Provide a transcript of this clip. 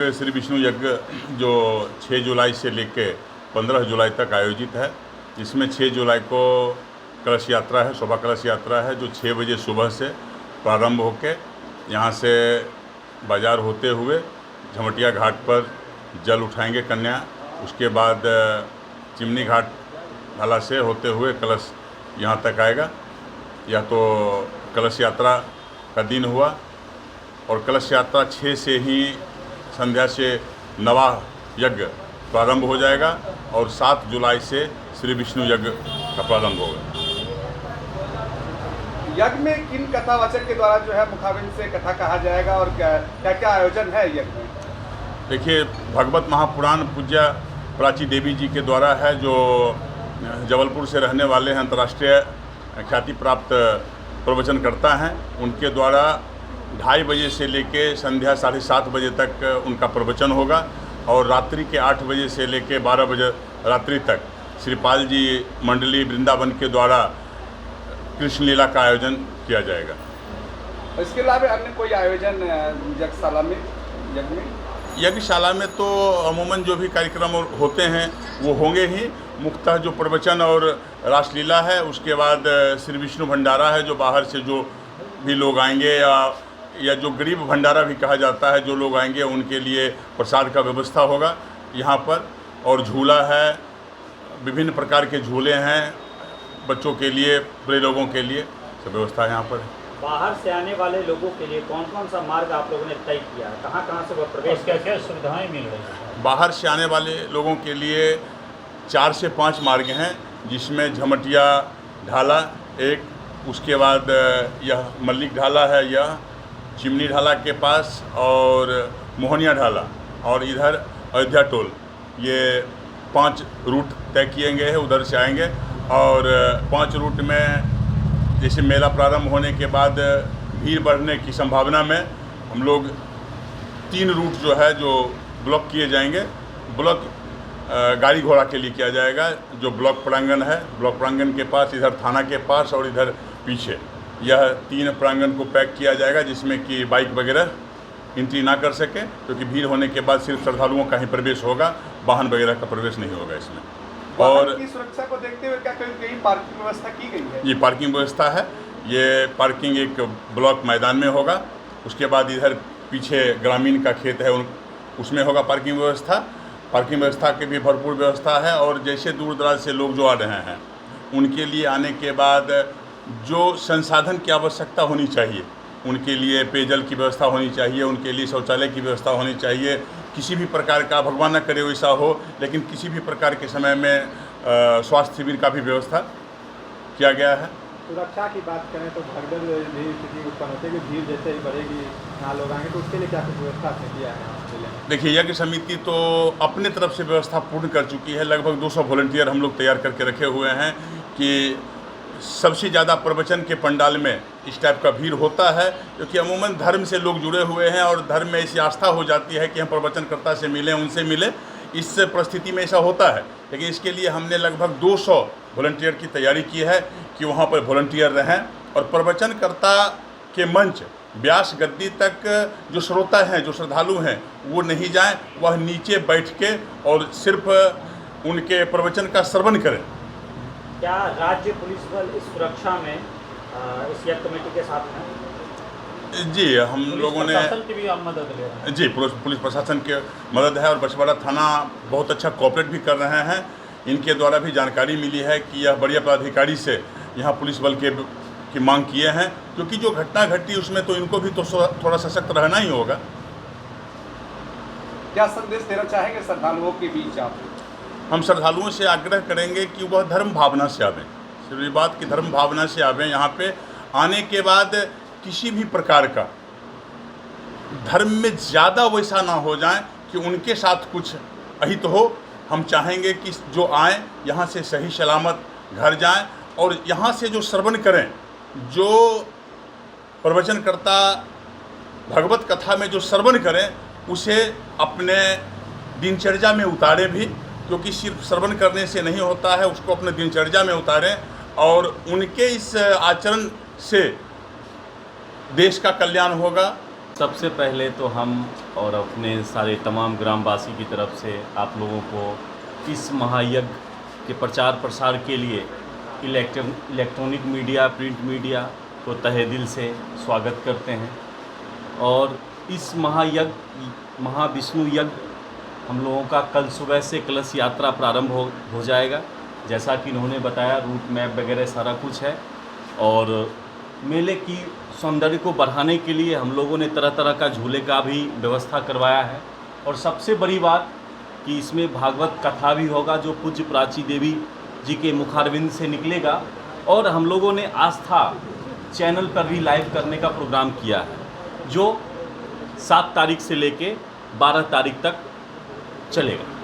श्री विष्णु यज्ञ जो 6 जुलाई से लेके 15 जुलाई तक आयोजित है, इसमें 6 जुलाई को कलश यात्रा है, शोभा कलश यात्रा है, जो 6 बजे सुबह से प्रारंभ होके यहाँ से बाजार होते हुए झमटिया घाट पर जल उठाएंगे कन्या। उसके बाद चिमनी घाट ढाला से होते हुए कलश यहाँ तक आएगा। यह तो कलश यात्रा का दिन हुआ और कलश यात्रा 6 से ही संध्या से नवाह यज्ञ प्रारंभ हो जाएगा और 7 जुलाई से श्री विष्णु यज्ञ का प्रारंभ होगा। यज्ञ में किन कथावाचक के द्वारा जो है मुखाबिन से कथा कहा जाएगा और क्या क्या आयोजन है यज्ञ में? देखिए, भगवत महापुराण पूज्य प्राची देवी जी के द्वारा है, जो जबलपुर से रहने वाले हैं, अंतर्राष्ट्रीय ख्याति प्राप्त प्रवचनकर्ता हैं। उनके द्वारा 2:30 बजे से लेके संध्या 7:30 बजे तक उनका प्रवचन होगा और रात्रि के 8 बजे से लेके 12 बजे रात्रि तक श्रीपाल जी मंडली वृंदावन के द्वारा कृष्ण लीला का आयोजन किया जाएगा। इसके अलावा अन्य कोई आयोजन यज्ञशाला में यज्ञशाला में तो अमूमन जो भी कार्यक्रम होते हैं वो होंगे ही। मुख्यतः जो प्रवचन और रासलीला है, उसके बाद श्री विष्णु भंडारा है, जो बाहर से जो भी लोग आएंगे या जो गरीब भंडारा भी कहा जाता है, जो लोग आएंगे उनके लिए प्रसाद का व्यवस्था होगा यहाँ पर। और झूला है, विभिन्न प्रकार के झूले हैं बच्चों के लिए, बड़े लोगों के लिए, सब व्यवस्था यहाँ पर है। बाहर से आने वाले लोगों के लिए कौन कौन सा मार्ग आप लोगों ने तय किया है? कहाँ कहाँ से वो प्रवेश, क्या क्या सुविधाएं मिल रही हैं? बाहर से आने वाले लोगों के लिए 4 से 5 मार्ग हैं, जिसमें झमटिया ढाला एक, उसके बाद यह मल्लिक ढाला है, यह चिमनी ढाला के पास, और मोहनिया ढाला, और इधर अयोध्या टोल, ये 5 रूट तय किए गए हैं। उधर से आएंगे और 5 रूट में जैसे मेला प्रारंभ होने के बाद भीड़ बढ़ने की संभावना में हम लोग 3 रूट जो है जो ब्लॉक किए जाएंगे। ब्लॉक गाड़ी घोड़ा के लिए किया जाएगा, जो ब्लॉक प्रांगण है, ब्लॉक प्रांगण के पास, इधर थाना के पास और इधर पीछे, यह 3 प्रांगण को पैक किया जाएगा, जिसमें कि बाइक वगैरह एंट्री ना कर सके, क्योंकि भीड़ होने के बाद सिर्फ श्रद्धालुओं का ही प्रवेश होगा, वाहन वगैरह का प्रवेश नहीं होगा इसमें। और की सुरक्षा को देखते हुए क्या कहीं पार्किंग व्यवस्था की गई है? ये पार्किंग व्यवस्था है। ये पार्किंग एक ब्लॉक मैदान में होगा, उसके बाद इधर पीछे ग्रामीण का खेत है, उसमें होगा पार्किंग व्यवस्था। पार्किंग व्यवस्था की भी भरपूर व्यवस्था है। और जैसे दूर दराज से लोग जो आ रहे हैं, उनके लिए आने के बाद जो संसाधन की आवश्यकता होनी चाहिए, उनके लिए पेयजल की व्यवस्था होनी चाहिए, उनके लिए शौचालय की व्यवस्था होनी चाहिए। किसी भी प्रकार का, भगवान न करे वैसा हो, लेकिन किसी भी प्रकार के समय में स्वास्थ्य शिविर का भी व्यवस्था किया गया है। सुरक्षा की बात करें तो भगदड़ भी स्थिति उत्पन्न होती है कि भीड़ जैसे ही बढ़ेगी, यहाँ लोग आएंगे, तो उसके लिए क्या कुछ व्यवस्था आपने किया है? देखिए, यज्ञ समिति तो अपने तरफ से व्यवस्था पूर्ण कर चुकी है। लगभग 200 वॉलंटियर हम लोग तैयार करके रखे हुए हैं कि सबसे ज़्यादा प्रवचन के पंडाल में इस टाइप का भीड़ होता है, क्योंकि अमूमन धर्म से लोग जुड़े हुए हैं और धर्म में ऐसी आस्था हो जाती है कि हम प्रवचनकर्ता से मिलें, उनसे मिलें। इस परिस्थिति में ऐसा होता है, लेकिन इसके लिए हमने लगभग 200 वॉलंटियर की तैयारी की है कि वहाँ पर वॉलंटियर रहें और प्रवचनकर्ता के मंच, व्यास गद्दी तक जो श्रोता हैं, जो श्रद्धालु हैं, वो नहीं जाएं, वह नीचे बैठ के और सिर्फ उनके प्रवचन का श्रवण करें। क्या राज्य पुलिस बल इस सुरक्षा में इस यज्ञ कमेटी के साथ हैं? जी, हम लोगों ने की भी आप मदद ले रहे हैं? जी, पुलिस प्रशासन की मदद है और बछवाड़ा थाना बहुत अच्छा कोऑपरेट भी कर रहे हैं। इनके द्वारा भी जानकारी मिली है कि यह बढ़िया पदाधिकारी से यहाँ पुलिस बल की मांग किए हैं, क्योंकि जो घटना घटी उसमें तो इनको भी तो थोड़ा सशक्त रहना ही होगा। क्या संदेश देना चाहेंगे श्रद्धालुओं के बीच आप? हम श्रद्धालुओं से आग्रह करेंगे कि वह धर्म भावना से आवें, सिर्फ बात की धर्म भावना से आवें। यहाँ पे आने के बाद किसी भी प्रकार का धर्म में ज़्यादा वैसा ना हो जाए कि उनके साथ कुछ अहित हो। हम चाहेंगे कि जो आएँ यहाँ से सही सलामत घर जाएं और यहाँ से जो श्रवण करें, जो प्रवचनकर्ता भगवत कथा में जो श्रवण करें, उसे अपने दिनचर्या में उतारें भी, क्योंकि सिर्फ श्रवण करने से नहीं होता है, उसको अपने दिनचर्या में उतारें और उनके इस आचरण से देश का कल्याण होगा, सबसे पहले तो हम और अपने सारे तमाम ग्रामवासी की तरफ से आप लोगों को इस महायज्ञ के प्रचार प्रसार के लिए इलेक्ट्रॉनिक मीडिया, प्रिंट मीडिया को तहे दिल से स्वागत करते हैं। और इस महायज्ञ, महाविष्णु यज्ञ हम लोगों का कल सुबह से कलश यात्रा प्रारंभ हो जाएगा, जैसा कि इन्होंने बताया, रूट मैप वगैरह सारा कुछ है। और मेले की सौंदर्य को बढ़ाने के लिए हम लोगों ने तरह तरह का झूले का भी व्यवस्था करवाया है। और सबसे बड़ी बात कि इसमें भागवत कथा भी होगा, जो पूज्य प्राची देवी जी के मुखारविंद से निकलेगा। और हम लोगों ने आस्था चैनल पर भी लाइव करने का प्रोग्राम किया है, जो 7 तारीख से लेके 12 तारीख तक चलेगा।